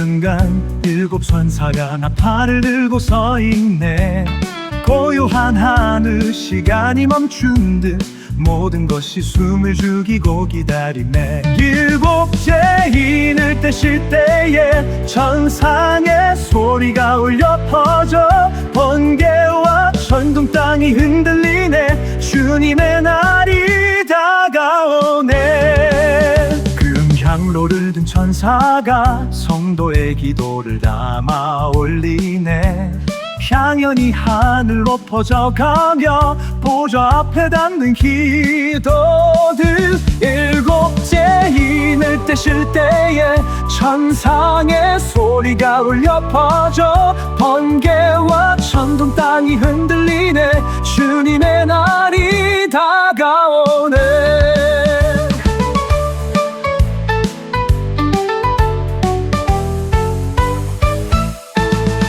순간 일곱 천사가 나팔을 들고 서 있네. 고요한 하늘, 시간이 멈춘 듯 모든 것이 숨을 죽이고 기다리네. 일곱째 인을 떼실 때에 천상의 소리가 울려 퍼져 번개와 천둥 땅이 흔들리네. 주님의 날이 다가오네. 금향로를 든 천사가 성도의 기도를 담아 올리네. 향연이 하늘로 퍼져가며 보좌 앞에 닿는 기도들. 일곱째 인을 떼실 때에 천상의 소리가 울려 퍼져 번개와 천둥 땅이 흔들리네. 주님의 날이 다가오네.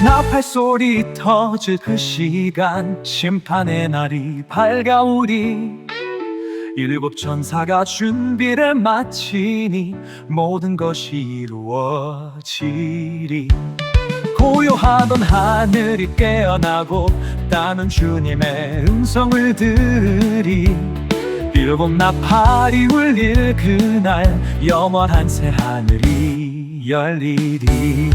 나팔 소리 터질 그 시간, 심판의 날이 밝아오리. 일곱 천사가 준비를 마치니 모든 것이 이루어지리. 고요하던 하늘이 깨어나고 따는 주님의 음성을 들으리. 일곱 나팔이 울릴 그날 영원한 새 하늘이 열리리.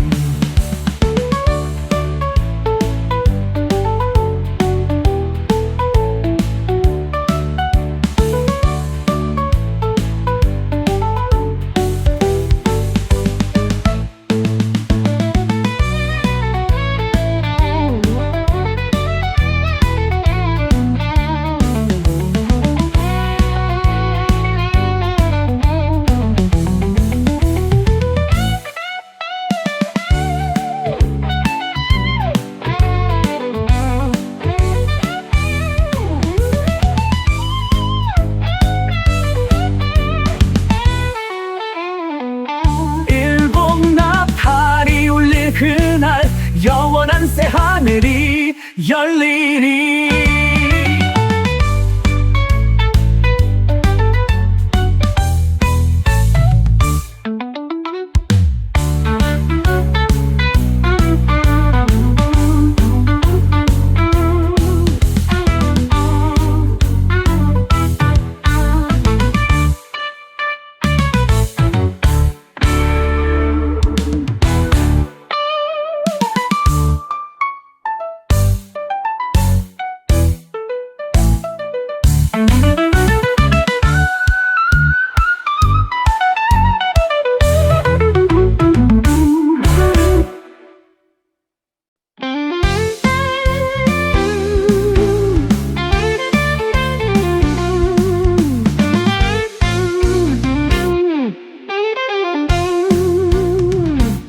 그날 영원한 새 하늘이 열리리.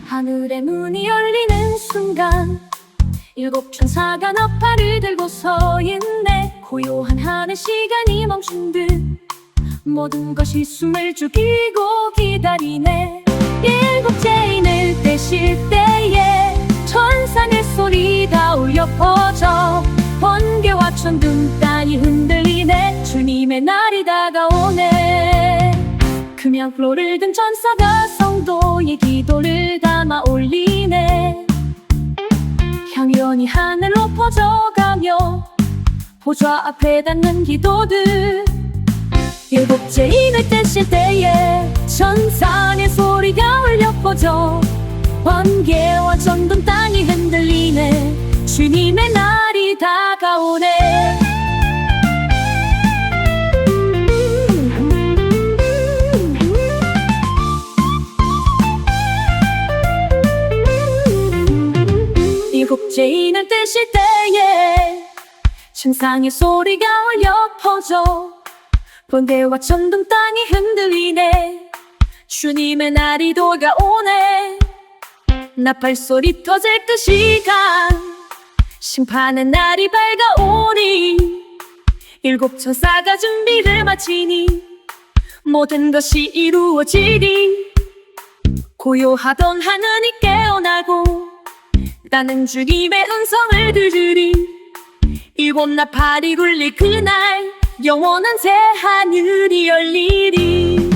하늘의 문이 열리는 순간 일곱 천사가 나팔을 들고 서 있네. 고요한 하늘, 시간이 멈춘 듯 모든 것이 숨을 죽이고 기다리네. 일곱째 인을 떼실 때에 천상의 소리가 울려 퍼져 번개와 천둥 땅이 흔들리네. 주님의 날이 다가오네. 금향로를 든 천사가 성도의 기도를 담아 올리네. 향연이 하늘로 퍼져가며 보좌 앞에 닿는 기도들. 일곱째 인을 떼실 때에 천상의 소리가 울려 퍼져 번개와 천둥 땅이 흔들리네. 주님의 날이 다가오네. 일곱째 인을 떼실 때에 천상의 소리가 울려 퍼져 번개와 천둥 땅이 흔들리네. 주님의 날이 다가오네. 나팔 소리 터질 그 시간, 심판의 날이 밝아오니 일곱 천사가 준비를 마치니 모든 것이 이루어지리. 고요하던 하늘이 깨어나고 나는 주님의 음성을 들으리. 일곱 나팔이 울릴 그날 영원한 새 하늘이 열리리.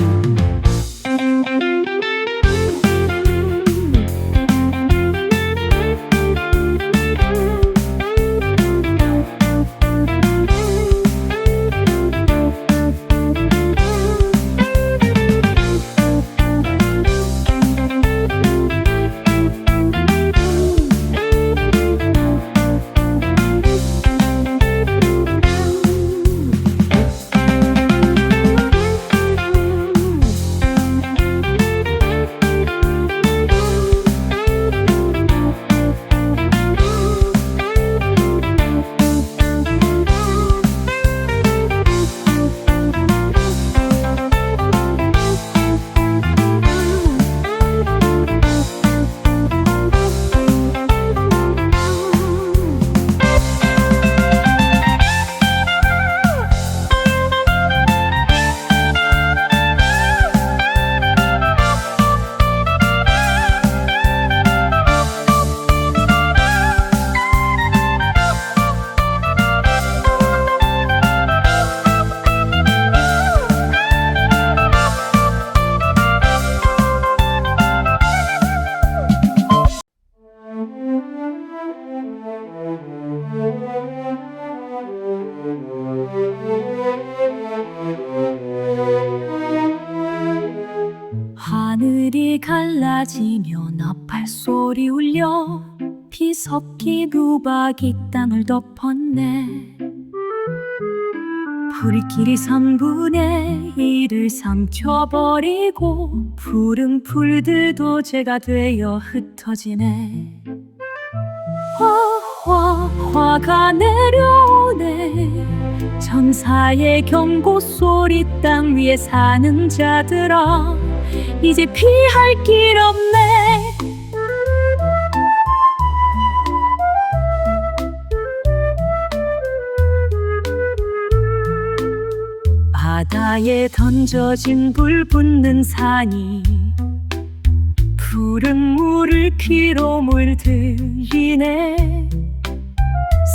갈라지며 나팔 소리 울려 피 섞인 우박이 땅을 덮었네. 불길이 3분의 1을 삼켜버리고 푸른 풀들도 재가 되어 흩어지네. 화가 내려오네. 천사의 경고 소리. 땅 위에 사는 자들아, 이제 피할 길 없네. 바다에 던져진 불 붙는 산이 푸른 물을 피로 물들이네.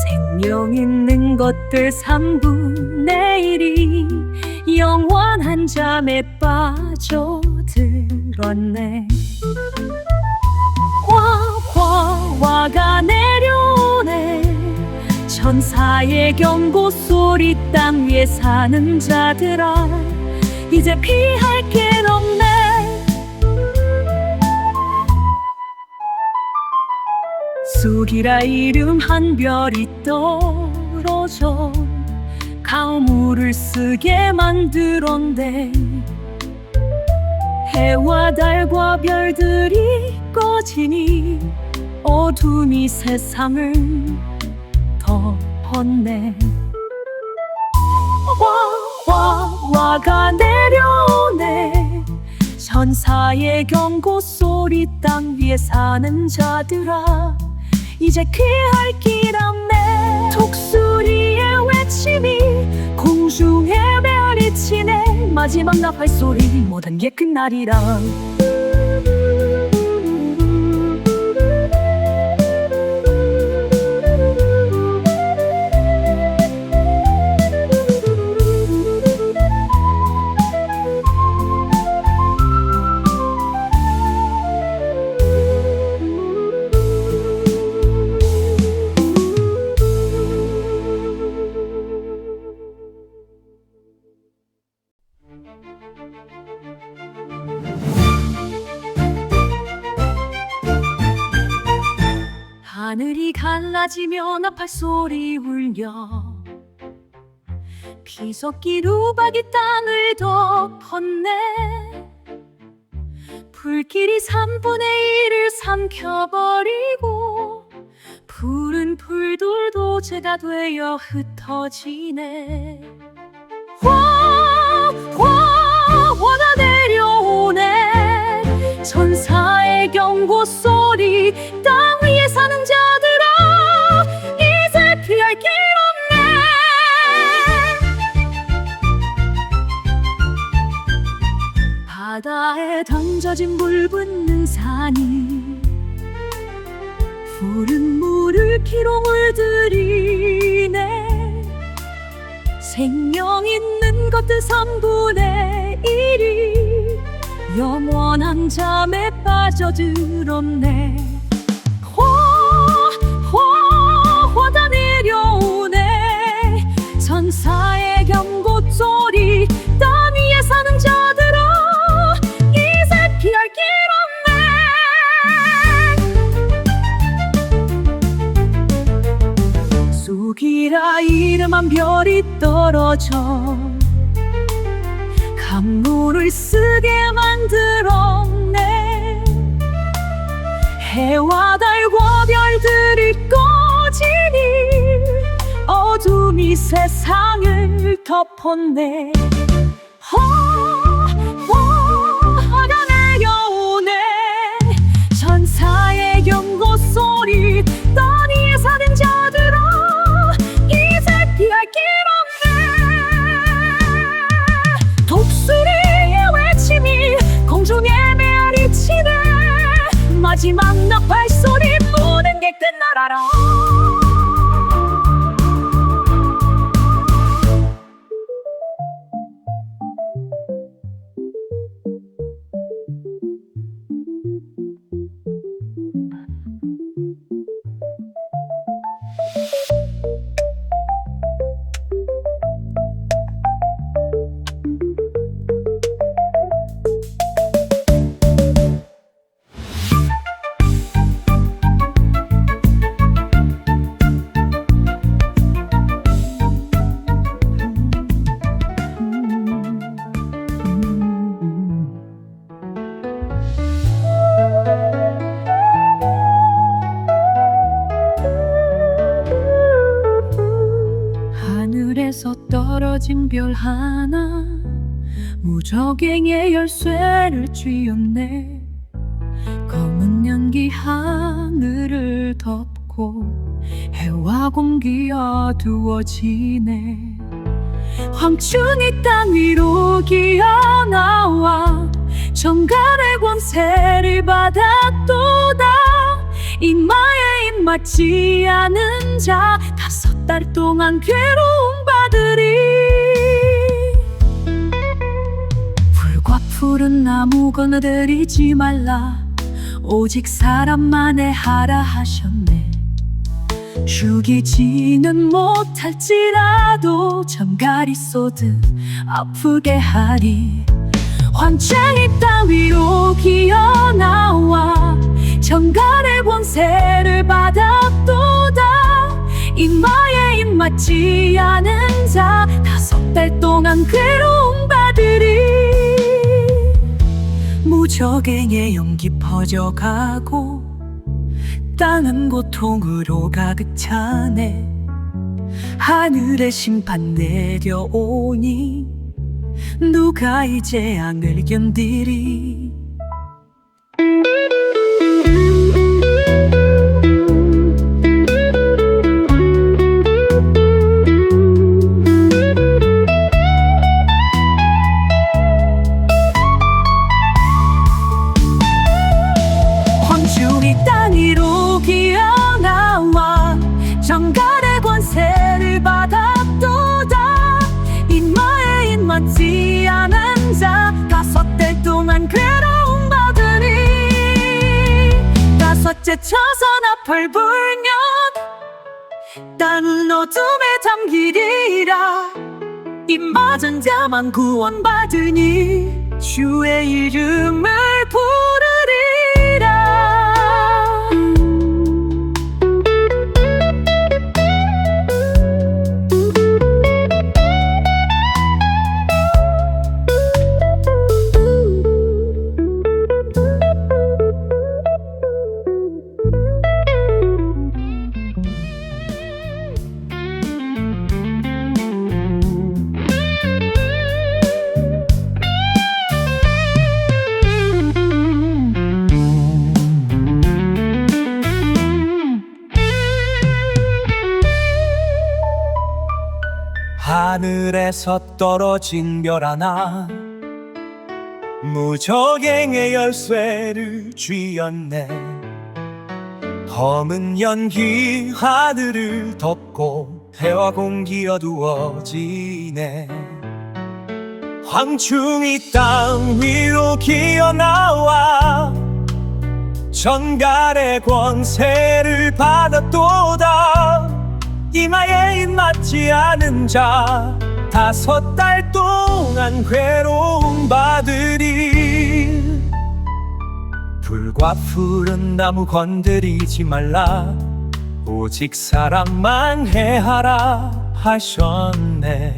생명 있는 것들 3분의 1이 영원한 잠에 빠져들었네. 화가 내려오네. 천사의 경고 소리. 땅 위에 사는 자들아, 이제 피할 길 없네. 쑥이라 이름 한 별이 떨어져 가물을 쓰게 만들었네. 해와 달과 별들이 꺼지니 어둠이 세상을 덮었네. 화가 내려오네. 천사의 경고 소리. 땅 위에 사는 자들아, 이제 피할 길 없네. 독수리의 외침이 공중에 메아리치네. 마지막 나팔 소리. 모든 게 끝나리라. 하늘이 갈라지며 나팔 소리 울려 피 섞인 우박이 땅을 덮었네. 불길이 3분의 1을 삼켜버리고 푸른 풀들도 재가 되어 흩어지네. 화가 내려오네. 천사의 경고 소리. 땅 위에 사는 자들아, 이제 피할 길 없네. 바다에 던져진 물 붙는 산이 푸른 물을 피로 물들이네. 생명 있는 것들 3분의 1이 영원한 잠에 빠져들었네. 화가 내려오네. 천사의 경고 소리. 땅 위에 사는 자들아, 이제 피할 길 없네. 쑥이라 이름한 별이 떨어져 강물을 쓰게 만들었네. 해와 달과 별들이 꺼지니 어둠이 세상을 덮었네. 화가 내려오네. 천사의 경고 소리. 땅 위에 사는 자들아, 이제 피할 길 없네. 독수리의 외침이 공중에 메아리치네. 마지막 나팔 소리. 모든 게 끝나라라. 하늘에서 떨어진 별 하나 무적행의 열쇠를 쥐었네. 검은 연기 하늘을 덮고 해와 공기 어두워지네. 황충이 땅 위로 기어나와 정갈의 권세를 받았도다. 이마에 입 맞지 않은 자 5달 동안 괴로움 받으리. 불과 푸른 나무 거느들이지 말라. 오직 사람만에 하라 하셨네. 죽이지는 못할지라도 정갈이 쏘듯 아프게 하리. 환쟁이 땅 위로 기어나와 정갈의 권세를 받았도다. 이마에 입 맞지 않은 자 5달 동안 괴로움 받으리. 무적행의 연기 퍼져가고 땅은 고통으로 가득 차네. 하늘의 심판 내려오니 누가 이 재앙을 견디리. 황충이 땅 위로 기어나와 정갈의 권세를 받았도다. 이마에 입 맞지 않은 자 5달 동안 괴로움 받으리. 5째 쳐서 나팔 불면 땅은 어둠에 잠기리라. 입 맞은 자만 구원받으니 주의 이름을 부르리라. 하늘에서 떨어진 별 하나 무적행의 열쇠를 쥐었네. 검은 연기 하늘을 덮고 해와 공기 어두워지네. 황충이 땅 위로 기어나와 전갈의 권세를 받았도다. 이마에 입 맞지 않은 자 5달 동안 괴로움 받으리. 불과 푸른 나무 건드리지 말라. 오직 사랑만 해하라 하셨네.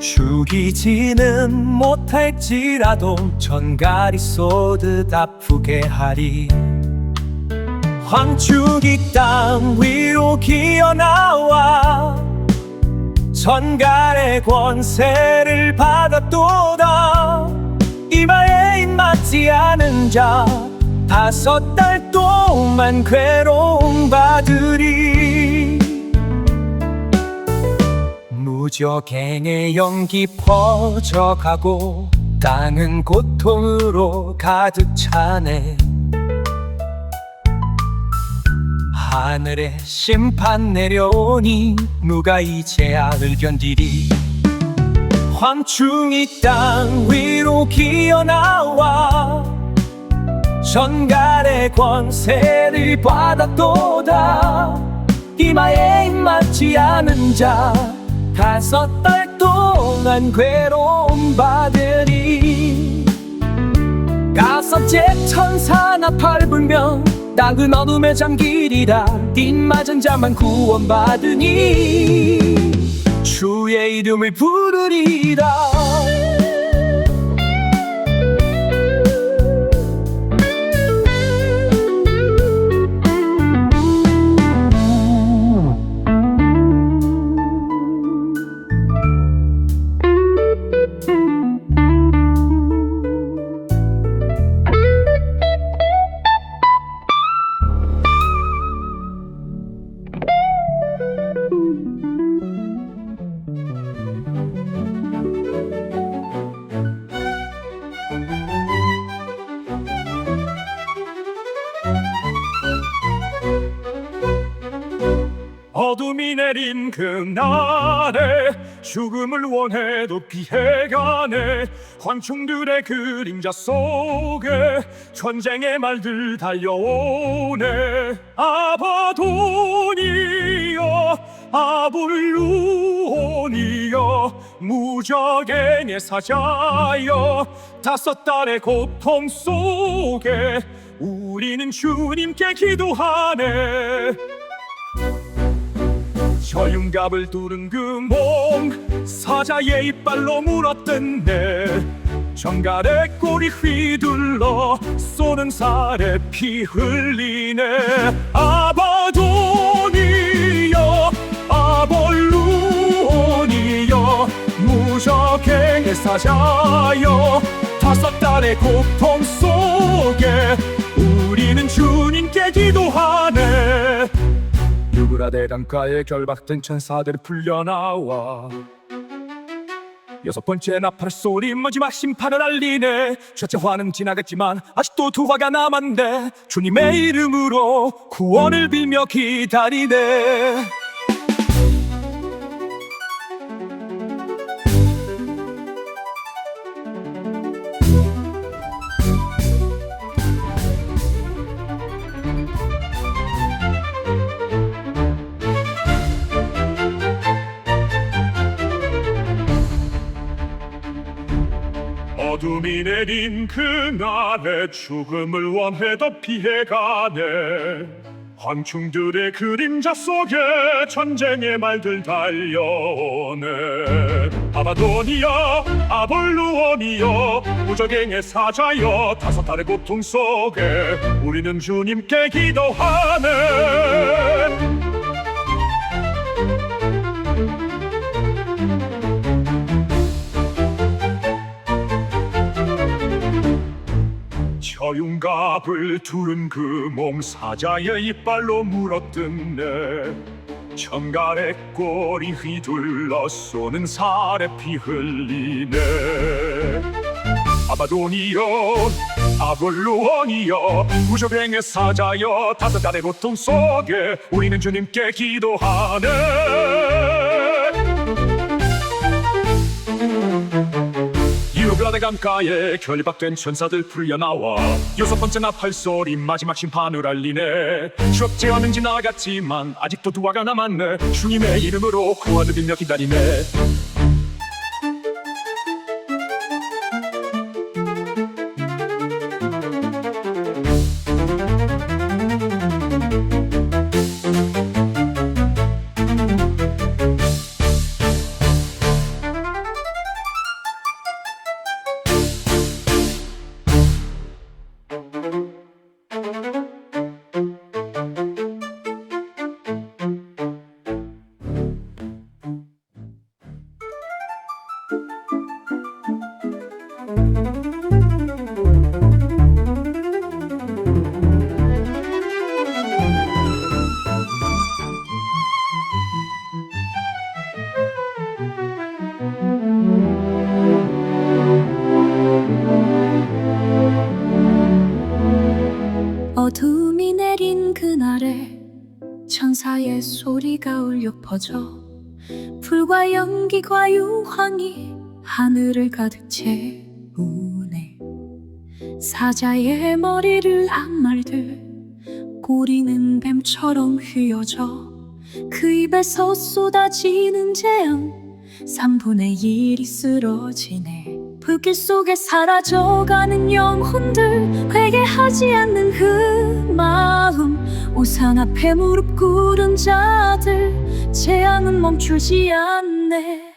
죽이지는 못할지라도 전갈이 쏘듯 아프게 하리. 황충이 땅 위로 기어나와 전갈의 권세를 받았도다. 이마에 입 맞지 않은 자 5달 동안 괴로움 받으리. 무적행의 연기 퍼져가고 땅은 고통으로 가득 차네. 하늘에 심판 내려오니 누가 이 재앙을 견디리. 황충이 땅 위로 기어나와 전갈의 권세를 받았도다. 이마에 입 맞지 않은 자 5달 동안 괴로움 받으리. 5째 천사 나팔 불며 땅은 어둠에 잠기리라. 입 맞은 자만 구원받으니 주의 이름을 부르리라. 내린 그날에 죽음을 원해도 피해가네. 황충들의 그림자 속에 전쟁의 말들 달려오네. 아바돈이여 아볼루온이여 무적행의 사자여, 5달의 고통 속에 우리는 주님께 기도하네. 저윤갑을 뚫은 그 몸 사자의 이빨로 물어뜯네. 정갈의 꼬리 휘둘러 쏘는 살에 피 흘리네. 아바돈이여 아볼루온이여 무적행의 사자여, 5달의 고통 속에 우리는 주님께 기도하네. 유브라 대강가에 결박된 천사들이 풀려나와 6번째 나팔 소리 마지막 심판을 알리네. 첫째 화는 지나갔지만 아직도 2화가 남았네. 주님의 이름으로 구원을 빌며 기다리네. 어둠이 내린 그날에 죽음을 원해도 피해가네. 황충들의 그림자 속에 전쟁의 말들 달려오네. 아바돈이여 아볼루온이여 무적행의 사자여, 5달의 고통 속에 우리는 주님께 기도하네. 저윤갑을 두른 그 몸 사자의 이빨로 물어뜯네. 정갈의 꼬리 휘둘러 쏘는 살에 피 흘리네. 아바돈이여 아볼루온이여 무적행의 사자여, 5달의 고통 속에 우리는 주님께 기도하네. 유브라데 강가에 결박된 천사들 풀려나와 6번째 나팔 소리 마지막 심판을 알리네. 추억 제한은 지나갔지만 아직도 2화가 남았네. 주님의 이름으로 구원을 빌며 기다리네. 어둠이 내린 그날에 천사의 소리가 울려 퍼져 불과 연기와 유황이 하늘을 가득 채우네. 사자의 머리를 한 말들, 꼬리는 뱀처럼 휘어져 그 입에서 쏟아지는 재앙 3분의 1이 쓰러지네. 불길 속에 사라져가는 영혼들, 회개하지 않는 그 마음, 우상 앞에 무릎 꿇은 자들, 재앙은 멈추지 않네.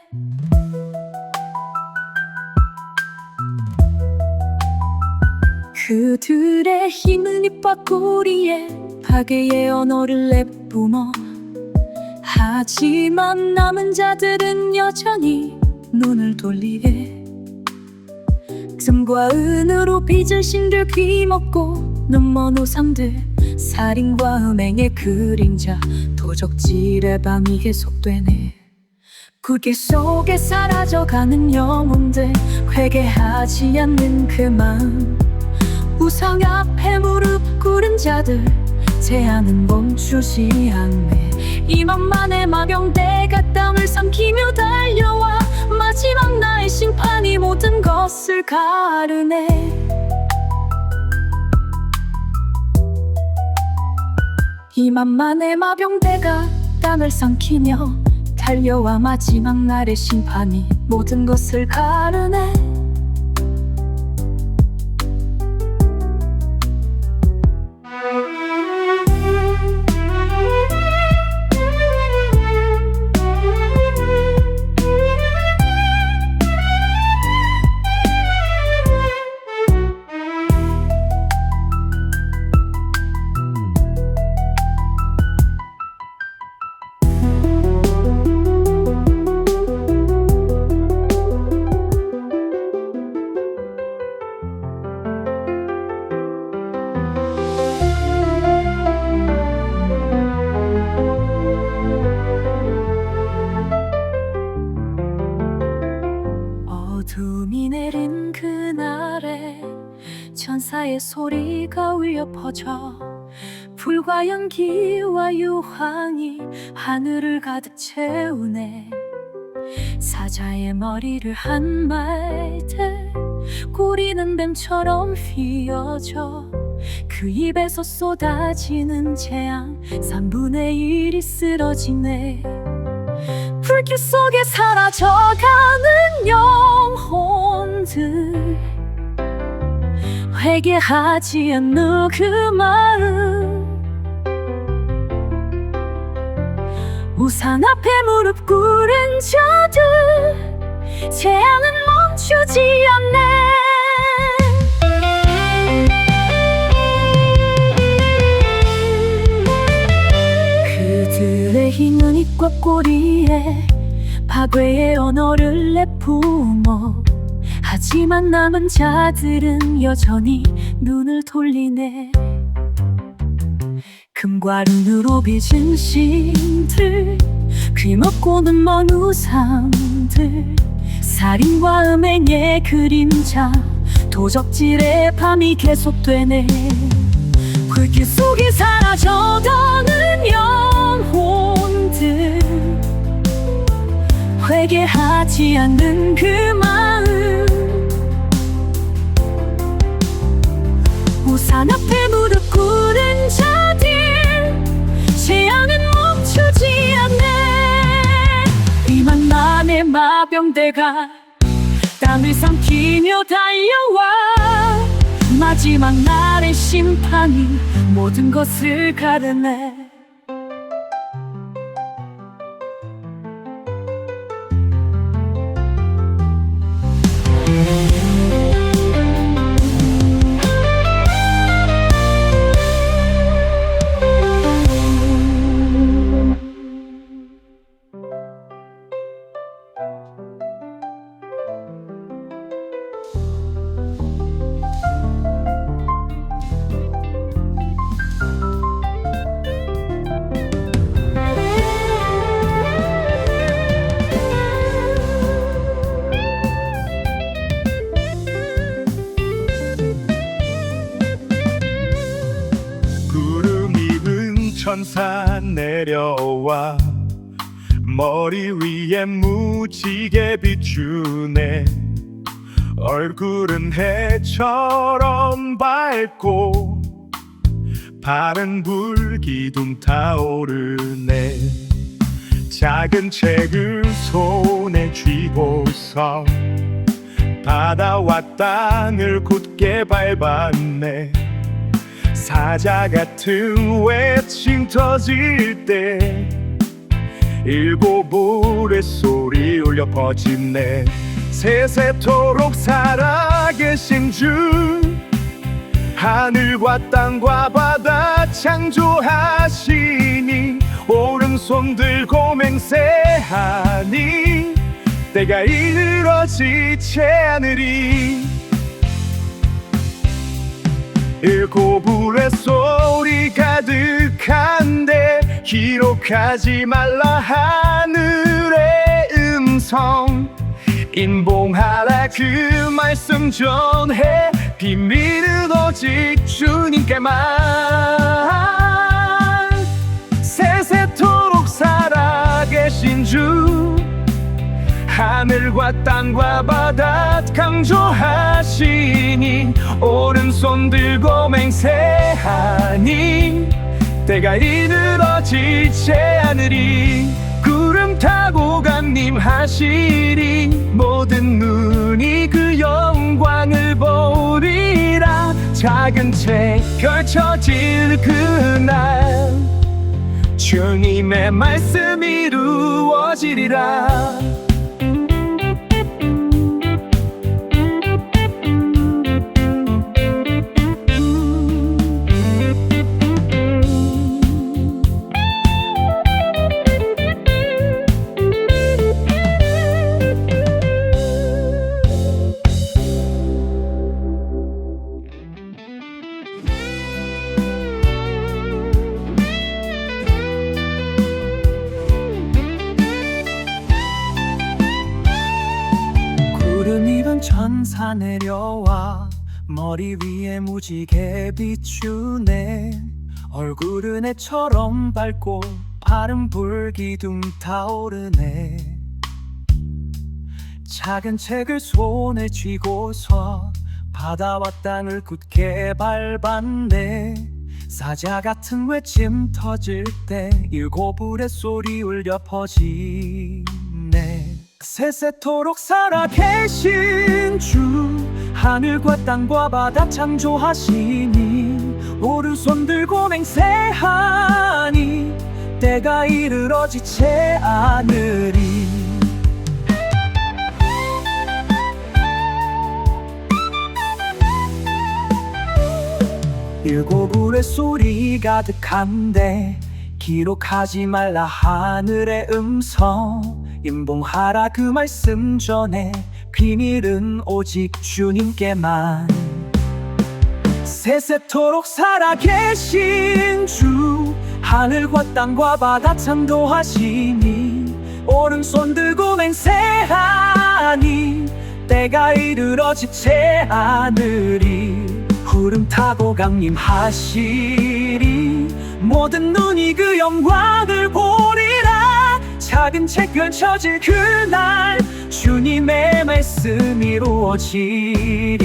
그들의 힘은 입과 꼬리에 파괴의 언어를 내뿜어, 하지만 남은 자들은 여전히 눈을 돌리게. 틈과 은으로 빚을 신들 귀먹고 눈먼 우상들, 살인과 음행의 그림자, 도적질의 밤이 계속되네. 굴길 속에 사라져가는 영혼들, 회개하지 않는 그 마음, 우상 앞에 무릎 꿇은 자들, 재앙은 멈추지 않네. 이만만의 마병대가 땅을 삼키며 달려와 마지막 나의 심판이 모든 것을 가르네. 이만만의 마병대가 땅을 삼키며 달려와 마지막 날의 심판이 모든 것을 가르네. 어둠이 내린 그날에 천사의 소리가 울려 퍼져 불과 연기와 유황이 하늘을 가득 채우네. 사자의 머리를 한 말들 꼬리는 뱀처럼 휘어져 그 입에서 쏟아지는 재앙 3분의 1이 쓰러지네. 불길 속에 사라져가는 영혼들 회개하지 않는 그 마음 우산 앞에 무릎 꿇은 자들 재앙은 멈추지 않네. 그들의 흰 입과 꼬리에 파괴의 언어를 내뿜어 하지만 남은 자들은 여전히 눈을 돌리네. 금과 룬으로 빚은 신들 귀먹고는 먼 우상들 살인과 음행의 그림자 도적질의 밤이 계속되네. 불길 속에 사라져가는 영혼들 회개하지 않는 그 마음 우산 앞에 무릎 꿇은 자들 재앙은 멈추지 않네. 이만만의 마병대가 땅을 삼키며 달려와 마지막 날의 심판이 모든 것을 가르네. 천사 내려와 머리 위에 무지개 비추네. 얼굴은 해처럼 밝고 바른 불기둥 타오르네. 작은 책을 손에 쥐고서 바다와 땅을 굳게 밟았네. 사자 같은 외침 터질 때 일곱 우레소리 울려 퍼지네. 세세토록 살아계신 주 하늘과 땅과 바다 창조하시니 오른손 들고 맹세하니 때가 이르러지지 않으리. 일곱 우레소리 가득한데 기록하지 말라 하늘의 음성. 인봉하라 그 말씀 전해 비밀은 오직 주님께만. 세세토록 주 하늘과 땅과 바다 강조하시니 오른손 들고 맹세하니 때가 이르러지지 않으리 구름 타고 강림하시리 모든 눈이 그 영광을 보리라 작은 책 펼쳐질 그날 주님의 말씀 이루어지리라 천사 내려와 머리 위에 무지개 비추네 얼굴은 해처럼 밝고 발은 불기둥 타오르네 작은 책을 손에 쥐고서 바다와 땅을 굳게 밟았네 사자 같은 외침 터질 때 일곱 울의 소리 울려 퍼지네 세세토록 살아계신 주 하늘과 땅과 바다 창조하시니 오른손 들고 맹세하니 때가 이르러지지 않으리 일곱 울의 소리 가득한데 기록하지 말라 하늘의 음성 임봉하라 그 말씀 전에 비밀은 오직 주님께만 세세토록 살아계신 주 하늘과 땅과 바다 창조하시니 오른손 들고 맹세하니 때가 이르러지지 않으리 구름 타고 강림하시리 모든 눈이 그 영광을 보리라 작은 책 펼쳐질 그날 주님의 말씀 이루어지리라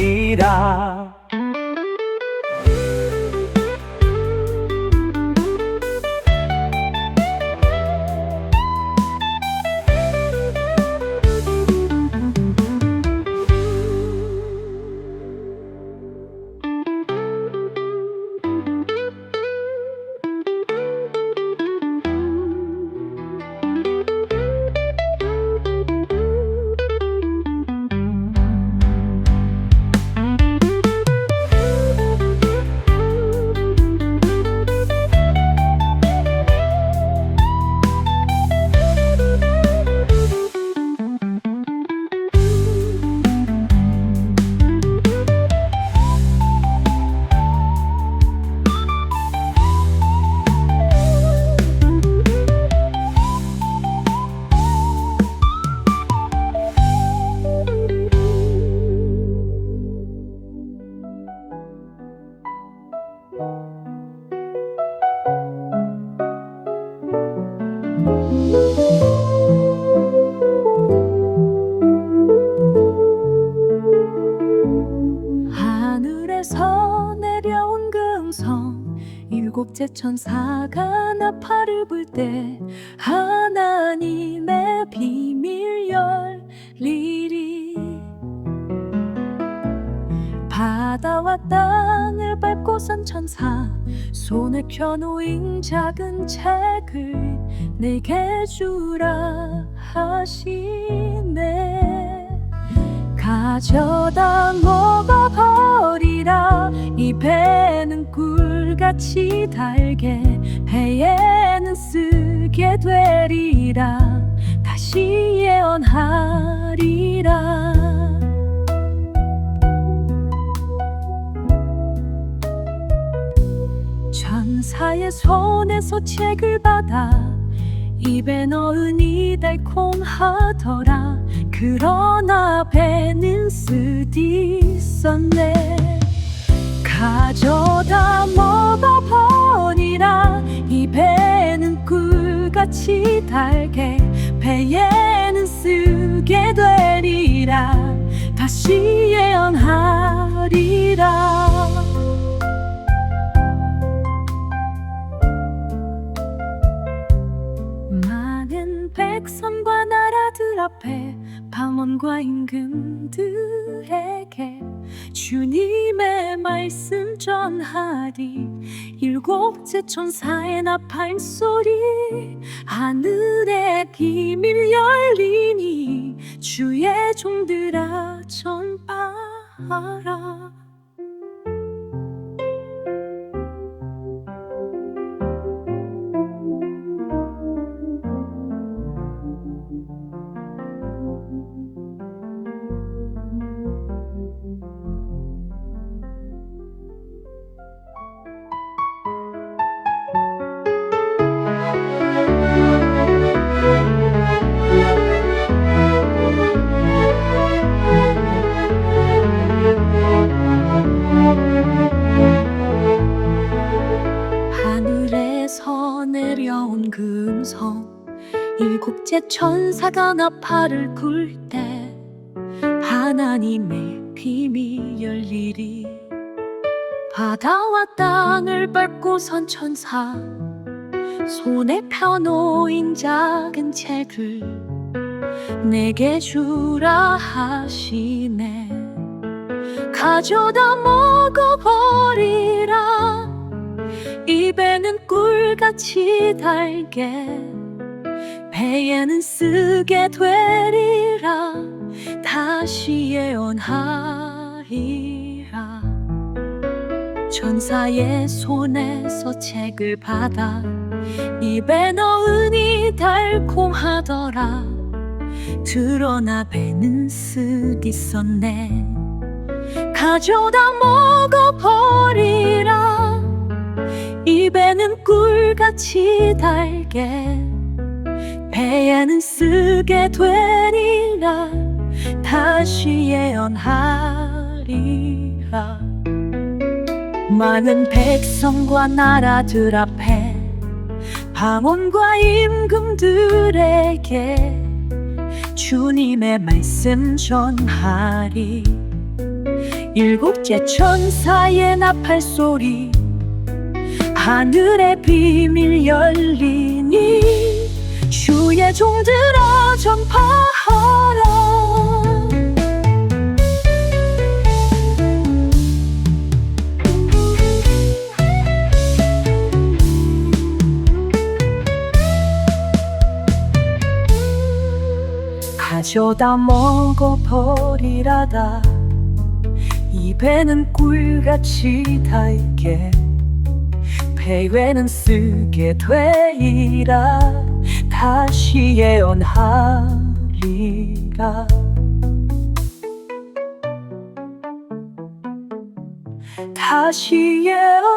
하늘에서 내려온 그 음성 일곱째 천사가 나팔을 불 때 하나님의 비밀 열리리 바다와 땅을 밟고 선 천사 손에 켜놓은 작은 책을 내게 주라 하시네 가져다 먹어버리라 입에는 꿀같이 달게 배에는 쓰게 되리라 다시 예언하리라 천사의 손에서 책을 받아 입에 넣으니 달콤하더라 그러나 배는 쓰디 썼네 가져다 먹어버리라 입에는 꿀같이 달게 배에는 쓰게 되리라 다시 예언하리라. 많은 백성과 나라들 앞에 방언과 임금들에게 주님의 말씀 전하리. 일곱째 천사의 나팔 소리 하늘의 비밀 열리니 주의 종들아 전파하라. 하늘에서 내려온 그 음성 일곱째 천사가 나팔을 불 때 하나님의 비밀 열리리. 바다와 땅을 밟고 선 천사 손에 펴놓인 작은 책을 내게 주라 하시네. 가져다 먹어버리라. 입에는 꿀같이 달게 배에는 쓰게 되리라 다시 예언하리라. 천사의 손에서 책을 받아 입에 넣으니 달콤하더라. 드러나 배는 쓰디 썼네. 가져다 먹어버리라. 입에는 꿀같이 달게 배에는 쓰게 되리라 다시 예언하리라. 많은 백성과 나라들 앞에 방언과 임금들에게 주님의 말씀 전하리. 일곱째 천사의 나팔 소리 하늘의 비밀 열리니 주의 종들아 전파하라. 가져다 먹어버리라다. 입에는 꿀같이 달게 배에는 쓰게 되리라 다시 예언하리라. 다시 예언하리라.